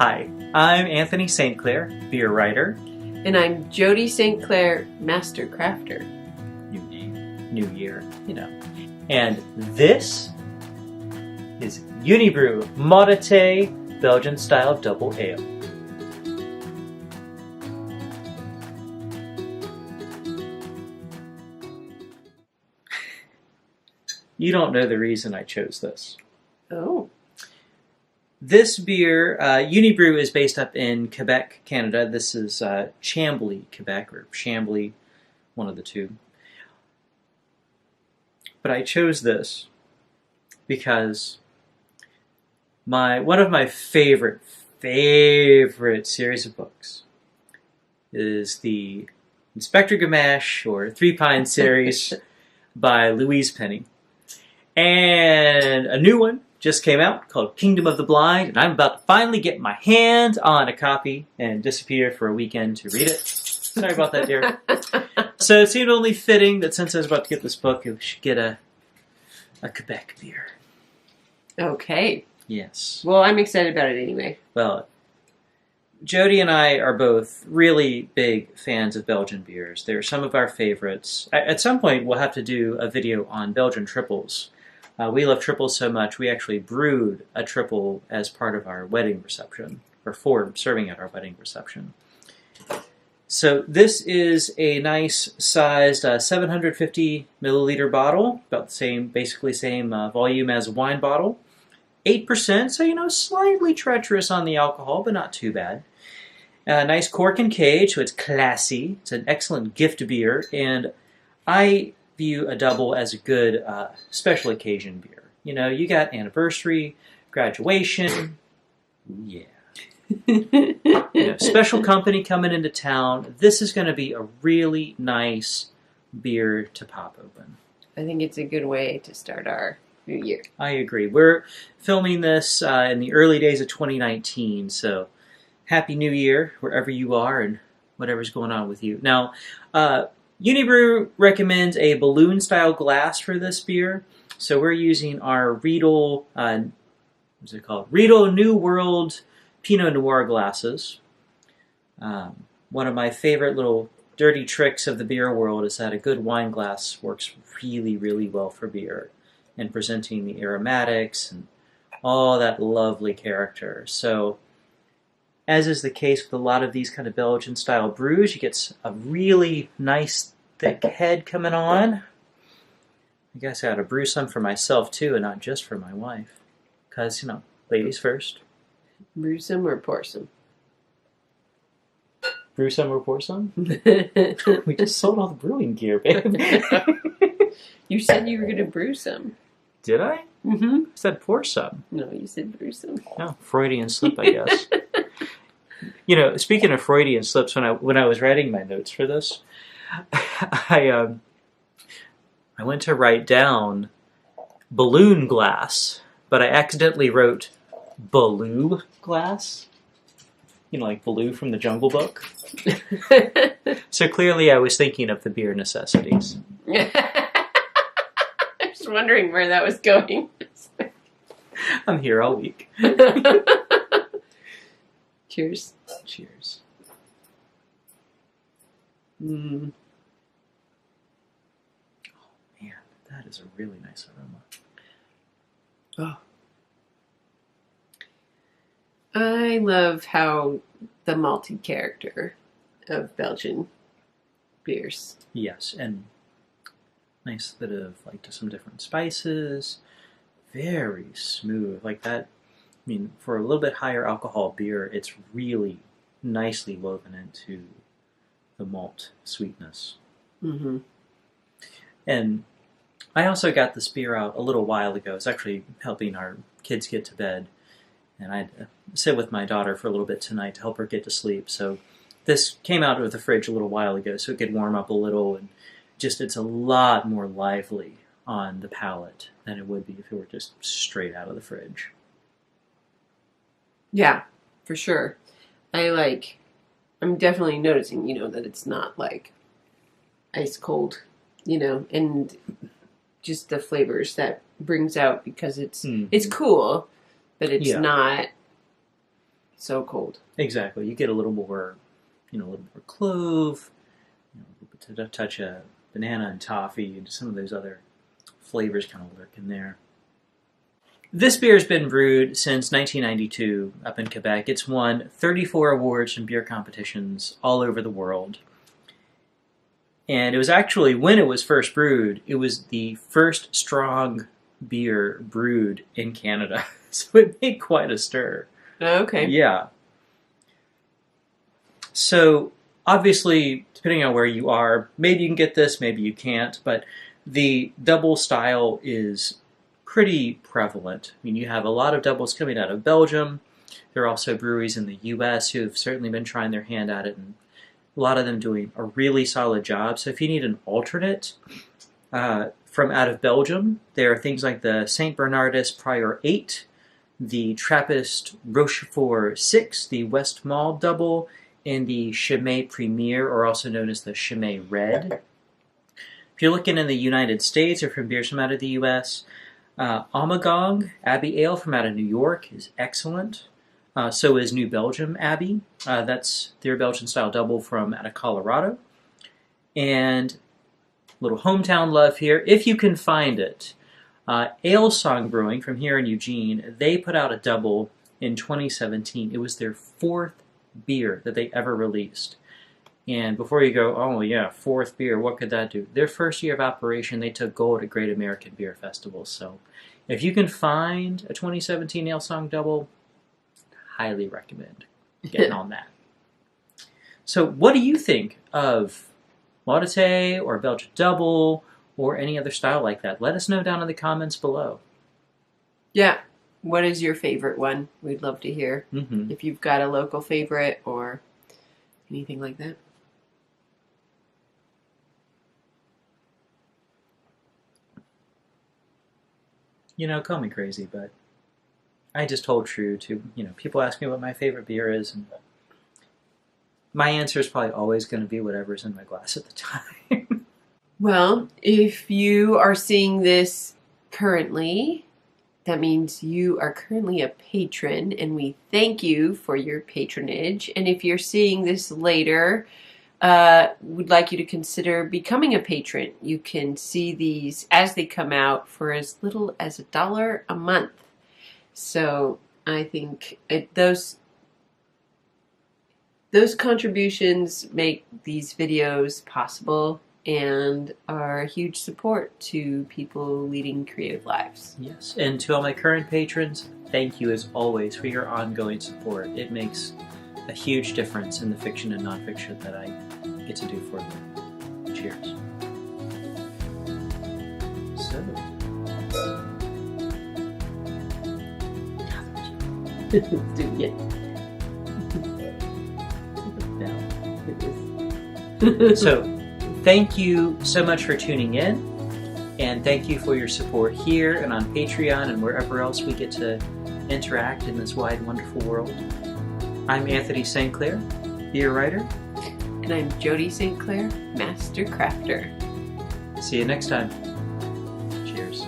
Hi, I'm Anthony St. Clair, beer writer. And I'm Jodie St. Clair, Master Crafter. New name, new year, you know. And this is Unibroue Maudite Belgian-style Double Ale. You don't know the reason I chose this. Oh. This beer, Unibroue, is based up in Quebec, Canada. This is Chambly, Quebec, or Chambly, one of the two. But I chose this because one of my favorite series of books is the Inspector Gamache, or Three Pine series by Louise Penny. And a new one just came out called Kingdom of the Blind, and I'm about to finally get my hands on a copy and disappear for a weekend to read it. Sorry about that, dear. So it seemed only fitting that since I was about to get this book, we should get a Quebec beer. Okay. Yes. Well, I'm excited about it anyway. Well, Jodie and I are both really big fans of Belgian beers. They're some of our favorites. At some point, we'll have to do a video on Belgian triples. We love triples so much, we actually brewed a triple as part of our wedding reception, or for serving at our wedding reception. So this is a nice sized 750 milliliter bottle, about the same, basically same volume as a wine bottle. 8%, so slightly treacherous on the alcohol, but not too bad. Nice cork and cage, so it's classy. It's an excellent gift beer, and I view a double as a good special occasion beer. You got anniversary, graduation, yeah. Special company coming into town. This is going to be a really nice beer to pop open. I think it's a good way to start our new year. I agree. We're filming this in the early days of 2019, so Happy New Year wherever you are and whatever's going on with you. Now, Unibroue recommends a balloon-style glass for this beer, so we're using our Riedel, what's it called? Riedel New World Pinot Noir glasses. One of my favorite little dirty tricks of the beer world is that a good wine glass works really, really well for beer and presenting the aromatics and all that lovely character. So, as is the case with a lot of these kind of Belgian-style brews, you get a really nice, thick head coming on. I guess I ought to brew some for myself, too, and not just for my wife. Because, ladies first. Brew some or pour some? Brew some or pour some? We just sold all the brewing gear, babe. You said you were going to brew some. Did I? Mm-hmm. I said pour some. No, you said brew some. Oh, Freudian slip, I guess. Speaking of Freudian slips, when I was writing my notes for this, I went to write down balloon glass, but I accidentally wrote Baloo glass. Like Baloo from the Jungle Book. So clearly I was thinking of the beer necessities. I was wondering where that was going. I'm here all week. Cheers. Cheers. Oh man, that is a really nice aroma. Oh. I love how the malty character of Belgian beers. Yes, and nice bit of some different spices. Very smooth, like that. For a little bit higher alcohol beer, it's really nicely woven into the malt sweetness. Mm-hmm. And I also got this beer out a little while ago. It's actually helping our kids get to bed. And I had to sit with my daughter for a little bit tonight to help her get to sleep. So this came out of the fridge a little while ago, so it could warm up a little. And it's a lot more lively on the palate than it would be if it were just straight out of the fridge. Yeah, for sure. I'm definitely noticing, that it's not ice cold, and just the flavors that brings out because it's cool, but it's not so cold. Exactly. You get a little more, a little more clove, a touch of banana and toffee, and some of those other flavors kind of lurk in there. This beer has been brewed since 1992 up in Quebec. It's won 34 awards in beer competitions all over the world. And it was actually, when it was first brewed, it was the first strong beer brewed in Canada. So it made quite a stir. Okay. Yeah. So obviously, depending on where you are, maybe you can get this, maybe you can't, but the double style is pretty prevalent. I mean, you have a lot of doubles coming out of Belgium. There are also breweries in the U.S. who have certainly been trying their hand at it, and a lot of them doing a really solid job. So if you need an alternate from out of Belgium, there are things like the St. Bernardus Prior 8, the Trappist Rochefort 6, the West Mall Double, and the Chimay Premier, or also known as the Chimay Red. If you're looking in the United States or from beers from out of the U.S., Ommegang Abbey Ale from out of New York is excellent. So is New Belgium Abbey. That's their Belgian-style double from out of Colorado. And little hometown love here, if you can find it. Ale Song Brewing from here in Eugene, they put out a double in 2017. It was their fourth beer that they ever released. And before you go, oh yeah, fourth beer, what could that do? Their first year of operation, they took gold at Great American Beer Festival. So if you can find a 2017 Ale Song double, highly recommend getting on that. So what do you think of Maudite or Belgian Double or any other style like that? Let us know down in the comments below. Yeah. What is your favorite one? We'd love to hear. Mm-hmm. If you've got a local favorite or anything like that. Call me crazy, but I just hold true to, people ask me what my favorite beer is, and my answer is probably always going to be whatever's in my glass at the time. Well, if you are seeing this currently, that means you are currently a patron, and we thank you for your patronage. And if you're seeing this later, we'd like you to consider becoming a patron. You can see these as they come out for as little as $1 a month. So I think those contributions make these videos possible and are a huge support to people leading creative lives. Yes, and to all my current patrons, thank you as always for your ongoing support. It makes a huge difference in the fiction and nonfiction that I get to do for you. Cheers. So. Let's do it again. So, thank you so much for tuning in, and thank you for your support here and on Patreon and wherever else we get to interact in this wide, wonderful world. I'm Anthony St. Clair, beer writer. And I'm Jodie St. Clair, Master Crafter. See you next time. Cheers.